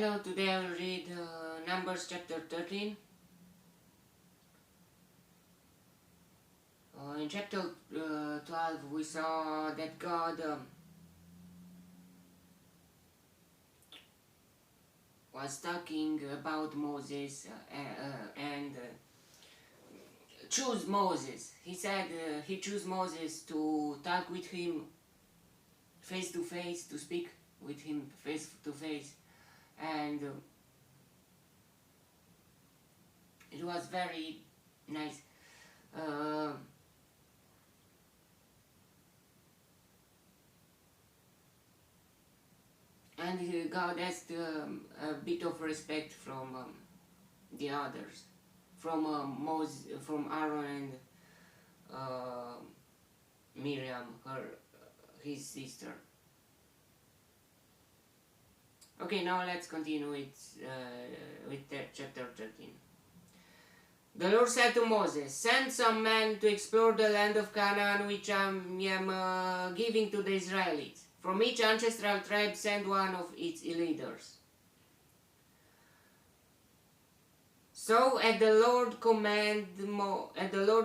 Hello, today I will read Numbers chapter 13. In chapter 12 we saw that God was talking about Moses and choose Moses. He said he chose Moses to talk with him face to face, to speak with him face to face, and it was very nice. And God asked a bit of respect from the others, from Moses, from Aaron and Miriam, his sister. Okay, now let's continue with chapter 13. The Lord said to Moses, "Send some men to explore the land of Canaan, which I am giving to the Israelites. From each ancestral tribe send one of its leaders." So at the Lord's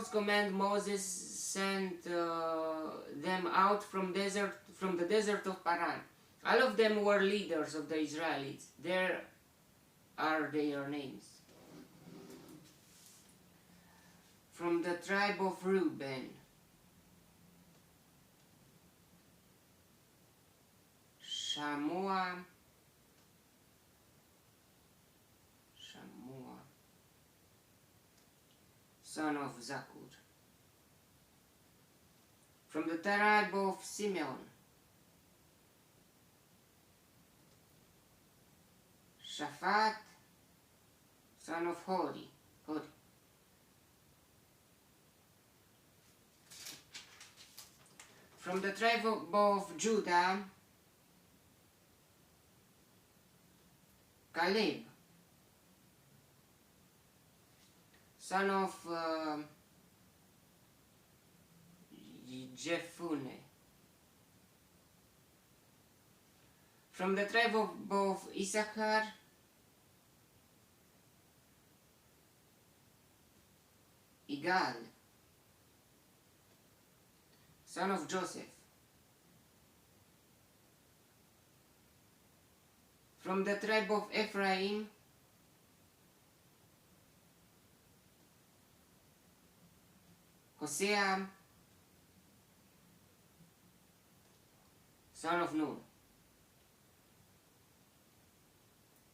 command, Moses sent them out from the desert of Paran. All of them were leaders of the Israelites. There are their names. From the tribe of Reuben, Shammua, son of Zakur. From the tribe of Simeon, Shaphat, son of Hori. From the tribe of Judah, Caleb, son of Jephunneh. From the tribe of Issachar, Igal, son of Joseph. From the tribe of Ephraim, Hosea, son of Nun.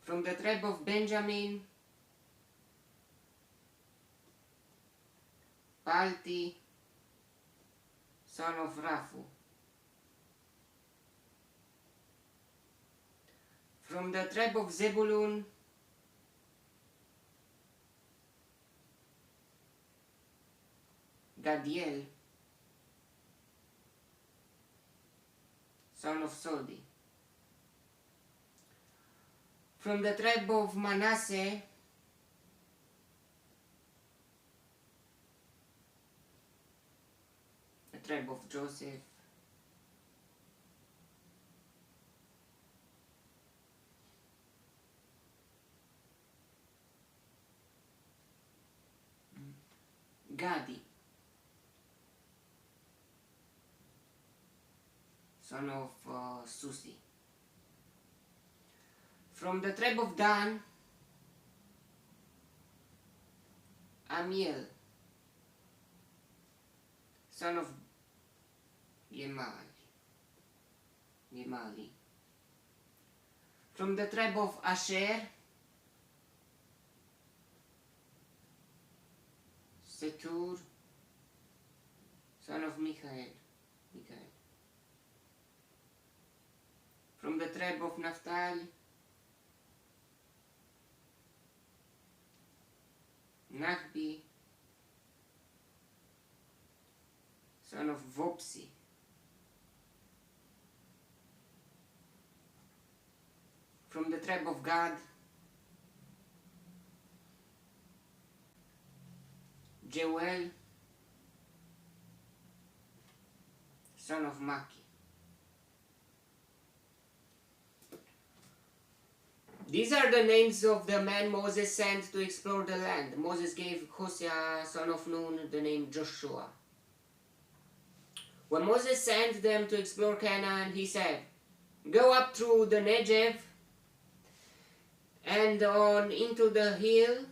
From the tribe of Benjamin, Palti, son of Raphu. From the tribe of Zebulun, Gadiel, son of Sodi. From the tribe of Manasseh, the tribe of Joseph, Gadi, son of Susi. From the tribe of Dan, Amiel, son of Gemali. From the tribe of Asher, Setur, son of Michael. From the tribe of Naphtali, Nachbi, son of Vopsi. From the tribe of Gad, Jeuel, son of Maki. These are the names of the men Moses sent to explore the land. Moses gave Hosea, son of Nun, the name Joshua. When Moses sent them to explore Canaan, he said, "Go up through the Negev and on into the hill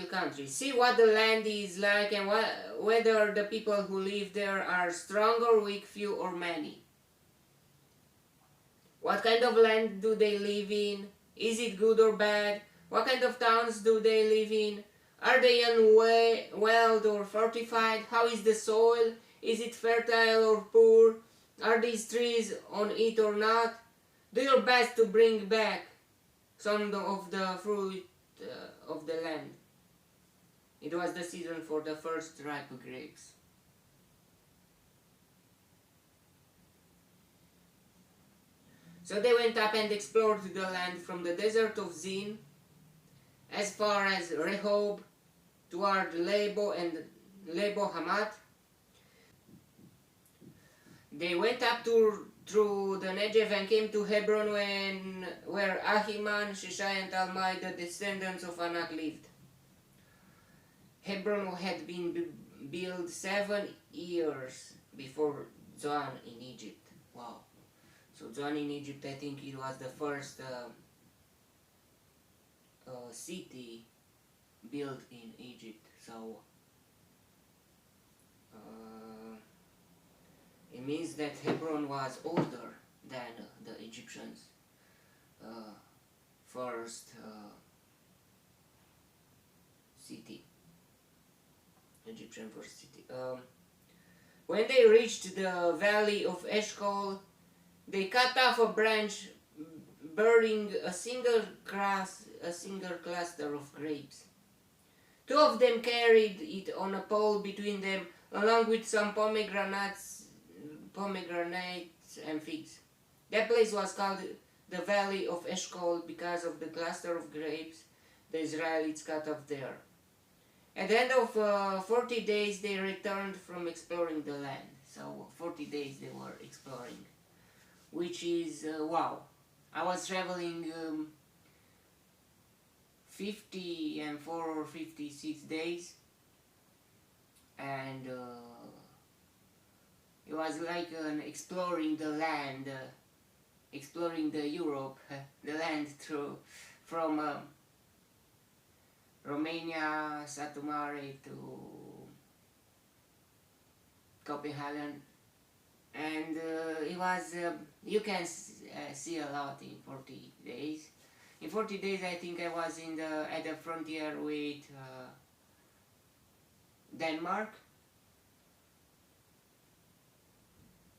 country. See what the land is like and whether the people who live there are strong or weak, few or many. What kind of land do they live in? Is it good or bad? What kind of towns do they live in? Are they unwalled or fortified? How is the soil? Is it fertile or poor? Are these trees on it or not? Do your best to bring back some of the fruit of the land." It was the season for the first ripe grapes. So they went up and explored the land from the desert of Zin as far as Rehob toward Lebo and Lebo Hamat. They went up through the Negev and came to Hebron where Ahiman, Sheshai and Talmai, the descendants of Anak, lived. Hebron had been built 7 years before Zoan in Egypt. Wow. So Zoan in Egypt, I think it was the first city built in Egypt. So it means that Hebron was older than the Egyptians' first city. Egyptian first city. When they reached the valley of Eshcol, they cut off a branch bearing a single cluster of grapes. 2 of them carried it on a pole between them, along with some pomegranates and figs. That place was called the Valley of Eshcol because of the cluster of grapes the Israelites cut off there. At the end of 40 days, they returned from exploring the land. So 40 days they were exploring, which is wow. I was traveling 54 or 56 days, and it was like exploring the land, exploring the Europe, the land from Romania, Satu Mare to Copenhagen, and it was you can see a lot in 40 days. In 40 days, I think I was at the frontier with Denmark.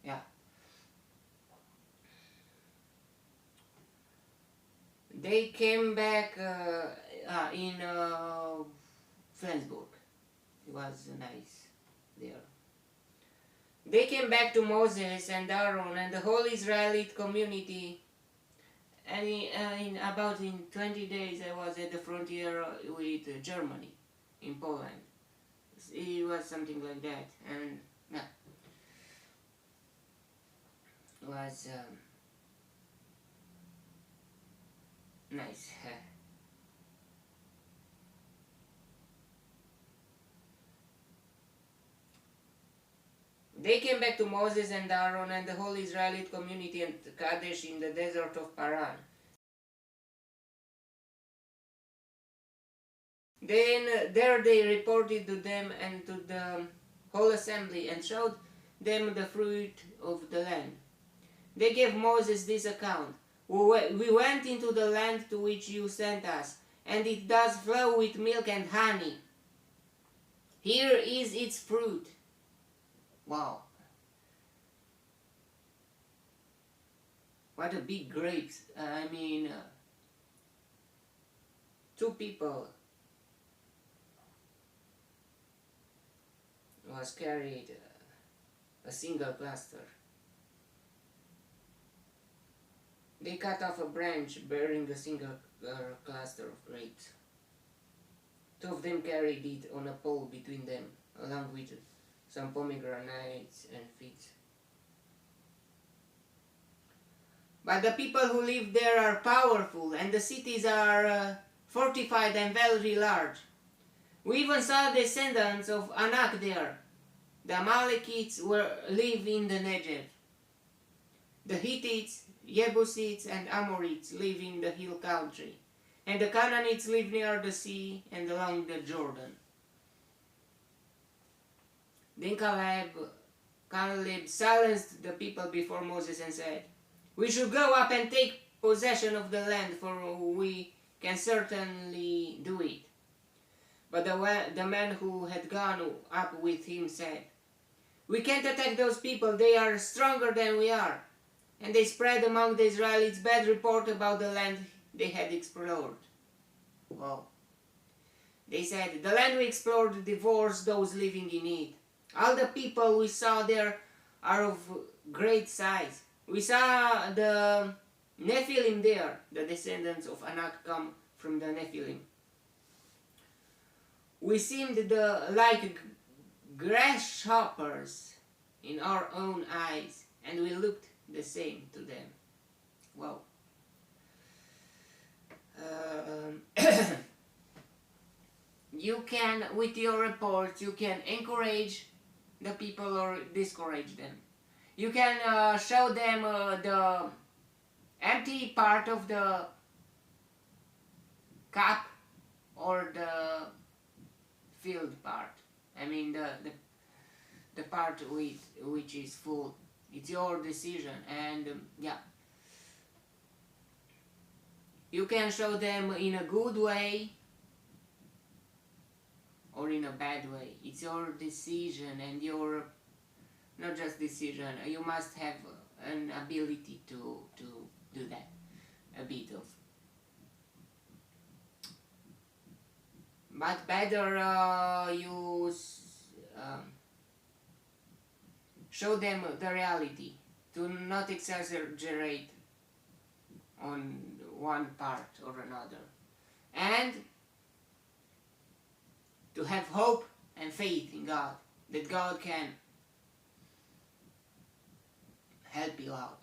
Yeah. They came back in Flensburg. It was nice there. They came back to Moses and Aaron and the whole Israelite community, and in 20 days I was at the frontier with Germany, in Poland. It was something like that, and yeah, it was nice. They came back to Moses and Aaron and the whole Israelite community at Kadesh in the desert of Paran. Then there they reported to them and to the whole assembly and showed them the fruit of the land. They gave Moses this account: "We went into the land to which you sent us, and it does flow with milk and honey. Here is its fruit." Wow. What a big grapes. I mean, 2 people was carried a single cluster. They cut off a branch bearing a single cluster of grapes. 2 of them carried it on a pole between them, along with some pomegranates and figs. but the people who live there are powerful, and the cities are fortified and very large. We even saw descendants of Anak there. The Amalekites live in the Negev. The Hittites, Jebusites, and Amorites live in the hill country, and the Canaanites live near the sea and along the Jordan. Then Caleb silenced the people before Moses and said, "We should go up and take possession of the land, for we can certainly do it." But the man who had gone up with him said, "We can't attack those people, they are stronger than we are." And they spread among the Israelites bad report about the land they had explored. Wow. They said, "The land we explored devours those living in it. All the people we saw there are of great size. We saw the Nephilim there." The descendants of Anak come from the Nephilim. "We seemed like grasshoppers in our own eyes, and we looked the same to them." Wow. You can, with your reports, you can encourage the people or discourage them. You can show them the empty part of the cup or the filled part. I mean the part which is full. It's your decision, and yeah. You can show them in a good way or in a bad way. It's your decision, and your, not just decision, you must have an ability to do that, a bit of. But better you show them the reality, to not exaggerate on one part or another, and to have hope and faith in God, that God can help you out.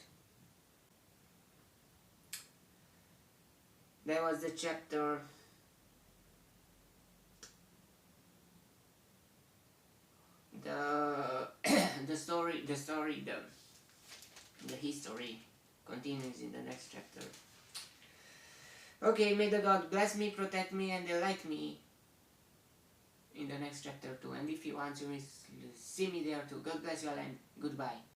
That was the chapter. The history continues in the next chapter. Okay, may the God bless me, protect me, and delight me in the next chapter too. And if you want to see me there too, God bless you all, and goodbye.